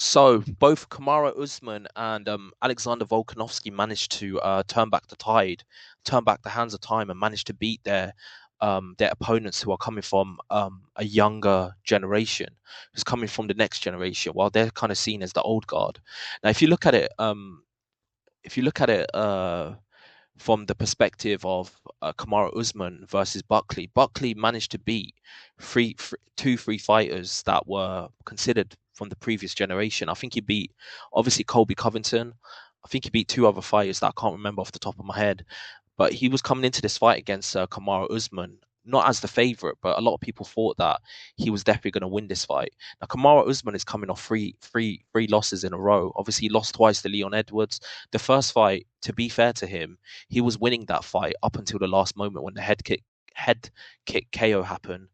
So both KAMARU Usman and Alexander Volkanovski managed to turn back the tide, turn back the hands of time, and managed to beat their opponents who are coming from a younger generation, who's coming from the next generation, while they're kind of seen as the old guard. Now, if you look at it from the perspective of KAMARU Usman versus Buckley, Buckley managed to beat three fighters that were considered from the previous generation. I think he beat obviously Colby Covington. I think he beat two other fighters that I can't remember off the top of my head. But he was coming into this fight against KAMARU Usman not as the favorite, but a lot of people thought that he was definitely going to win this fight. Now, KAMARU Usman is coming off three losses in a row. Obviously, he lost twice to Leon Edwards. The first fight, to be fair to him, he was winning that fight up until the last moment when the head kick KO happened.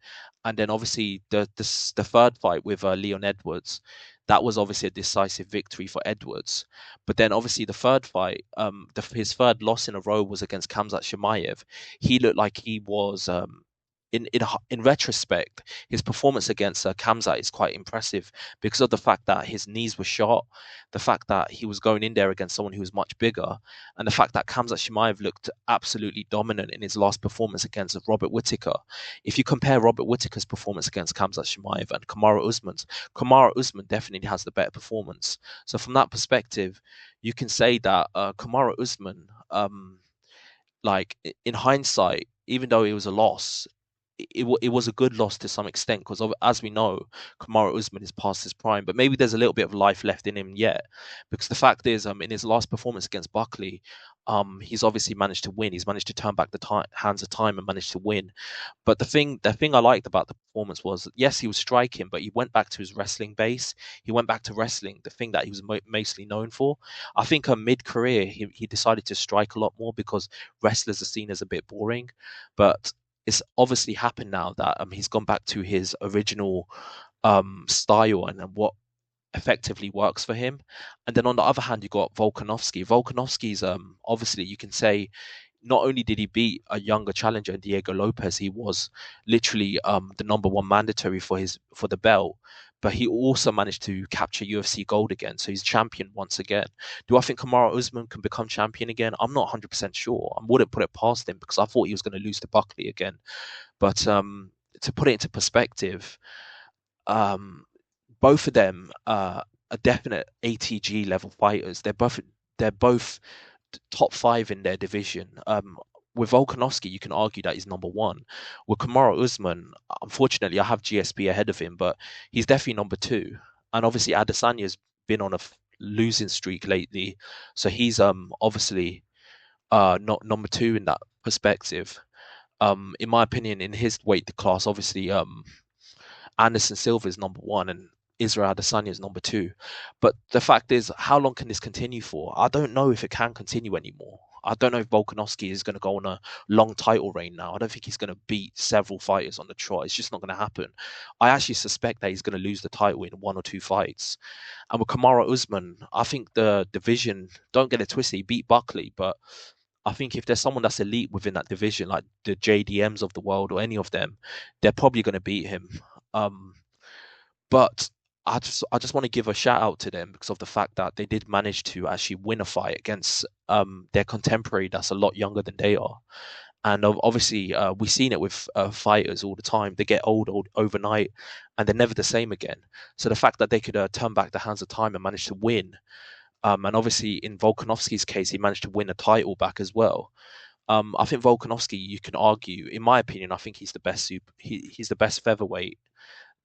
And then obviously the third fight with Leon Edwards, that was obviously a decisive victory for Edwards. But then obviously the third fight, his third loss in a row was against Khamzat Chimaev. He looked like he was in retrospect, his performance against Khamzat is quite impressive because of the fact that his knees were shot, the fact that he was going in there against someone who was much bigger, and the fact that Khamzat Chimaev looked absolutely dominant in his last performance against Robert Whittaker. If you compare Robert Whittaker's performance against Khamzat Chimaev and KAMARU Usman's, KAMARU Usman definitely has the better performance. So from that perspective, you can say that KAMARU Usman, like in hindsight, even though it was a loss, it was a good loss to some extent because as we know, KAMARU Usman is past his prime, but maybe there's a little bit of life left in him yet. Because the fact is, in his last performance against Buckley, he's obviously managed to win. He's managed to turn back the hands of time and managed to win. But the thing I liked about the performance was, yes, he was striking, but he went back to his wrestling base. He went back to wrestling, the thing that he was mostly known for. I think mid-career, he decided to strike a lot more because wrestlers are seen as a bit boring. But it's obviously happened now that he's gone back to his original style and what effectively works for him. And then on the other hand, you got Volkanovski. Volkanovski's obviously you can say not only did he beat a younger challenger, Diego Lopez, he was literally the number one mandatory for the belt, but he also managed to capture UFC gold again. So he's champion once again. Do I think KAMARU Usman can become champion again? I'm not 100% sure. I wouldn't put it past him because I thought he was going to lose to Buckley again. But to put it into perspective, um, both of them are definite ATG level fighters. They're both top five in their division. With Volkanovski, you can argue that he's number one. With KAMARU Usman, unfortunately, I have GSP ahead of him, but he's definitely number two. And obviously, Adesanya's been on a losing streak lately, so he's obviously not number two in that perspective. In my opinion, in his weight class, obviously, Anderson Silva is number one and Israel Adesanya is number two. But the fact is, how long can this continue for? I don't know if it can continue anymore. I don't know if Volkanovski is going to go on a long title reign now. I don't think he's going to beat several fighters on the trot. It's just not going to happen. I actually suspect that he's going to lose the title in one or two fights. And with KAMARU Usman, I think the division, don't get it twisted, he beat Buckley, but I think if there's someone that's elite within that division, like the JDMs of the world or any of them, they're probably going to beat him. Um, but I just want to give a shout out to them because of the fact that they did manage to actually win a fight against their contemporary that's a lot younger than they are. And obviously, we've seen it with fighters all the time. They get old overnight, and they're never the same again. So the fact that they could turn back the hands of time and manage to win, and obviously in Volkanovski's case, he managed to win a title back as well. I think Volkanovski, you can argue, in my opinion, I think he's the best he's the best featherweight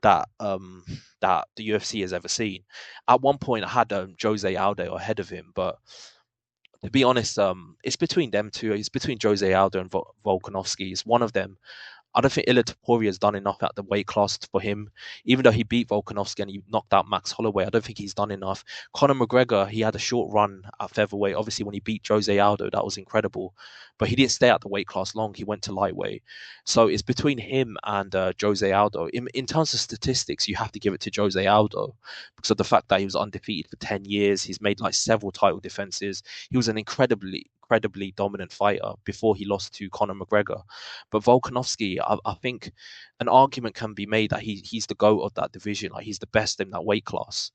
that the UFC has ever seen. At one point, I had Jose Aldo ahead of him, but to be honest, it's between them two. It's between Jose Aldo and Volkanovski. It's one of them. I don't think Ilia Topuria has done enough at the weight class for him. Even though he beat Volkanovski and he knocked out Max Holloway, I don't think he's done enough. Conor McGregor, he had a short run at featherweight. Obviously, when he beat Jose Aldo, that was incredible. But he didn't stay at the weight class long. He went to lightweight. So it's between him and Jose Aldo. In terms of statistics, you have to give it to Jose Aldo because of the fact that he was undefeated for 10 years. He's made like several title defenses. He was an incredibly dominant fighter before he lost to Conor McGregor. But Volkanovski, I think an argument can be made that he's the GOAT of that division. Like he's the best in that weight class.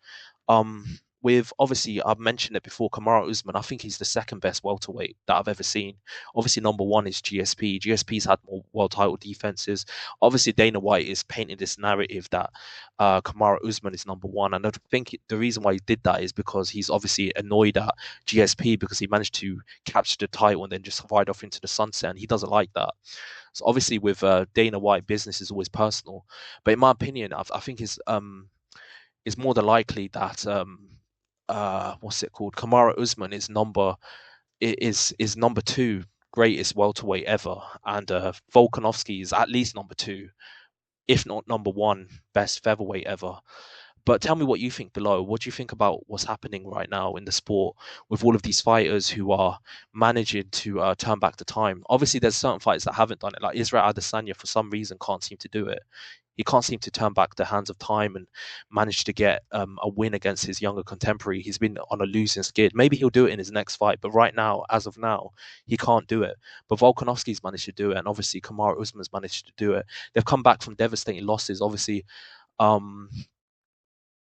With obviously, I've mentioned it before, KAMARU USMAN, I think he's the second best welterweight that I've ever seen. Obviously, number one is GSP. GSP's had more world title defenses. Obviously, Dana White is painting this narrative that KAMARU USMAN is number one. And I think the reason why he did that is because he's obviously annoyed at GSP because he managed to capture the title and then just ride off into the sunset. And he doesn't like that. So obviously, with Dana White, business is always personal. But in my opinion, I think it's more than likely that what's it called? KAMARU USMAN is number two greatest welterweight ever, and Volkanovski is at least number two, if not number one, best featherweight ever. But tell me what you think below. What do you think about what's happening right now in the sport with all of these fighters who are managing to turn back the time? Obviously, there's certain fighters that haven't done it, like Israel Adesanya. For some reason, can't seem to do it. He can't seem to turn back the hands of time and manage to get a win against his younger contemporary. He's been on a losing skid. Maybe he'll do it in his next fight, but right now, as of now, he can't do it. But Volkanovski's managed to do it, and obviously KAMARU Usman's managed to do it. They've come back from devastating losses. Um,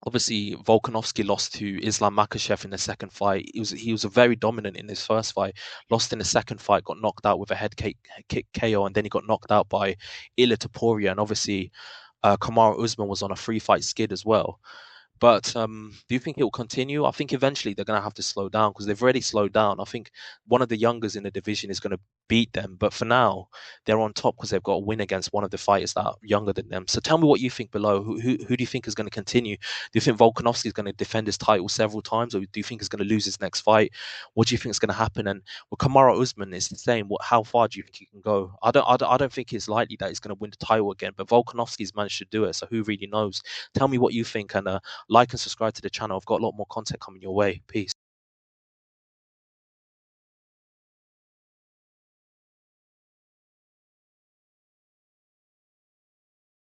Obviously, Volkanovski lost to Islam Makhachev in the second fight. He was very dominant in his first fight. Lost in the second fight, got knocked out with a kick KO, and then he got knocked out by Ilia Topuria. And obviously, KAMARU Usman was on a 3-fight skid as well. But do you think it will continue? I think eventually they're going to have to slow down because they've already slowed down. I think one of the youngers in the division is going to beat them. But for now, they're on top because they've got a win against one of the fighters that are younger than them. So tell me what you think below. Who do you think is going to continue? Do you think Volkanovski is going to defend his title several times, or do you think he's going to lose his next fight? What do you think is going to happen? And with KAMARU Usman, it's the same. How far do you think he can go? I don't think it's likely that he's going to win the title again. But Volkanovski's managed to do it, so who really knows? Tell me what you think, and like and subscribe to the channel. I've got a lot more content coming your way. Peace.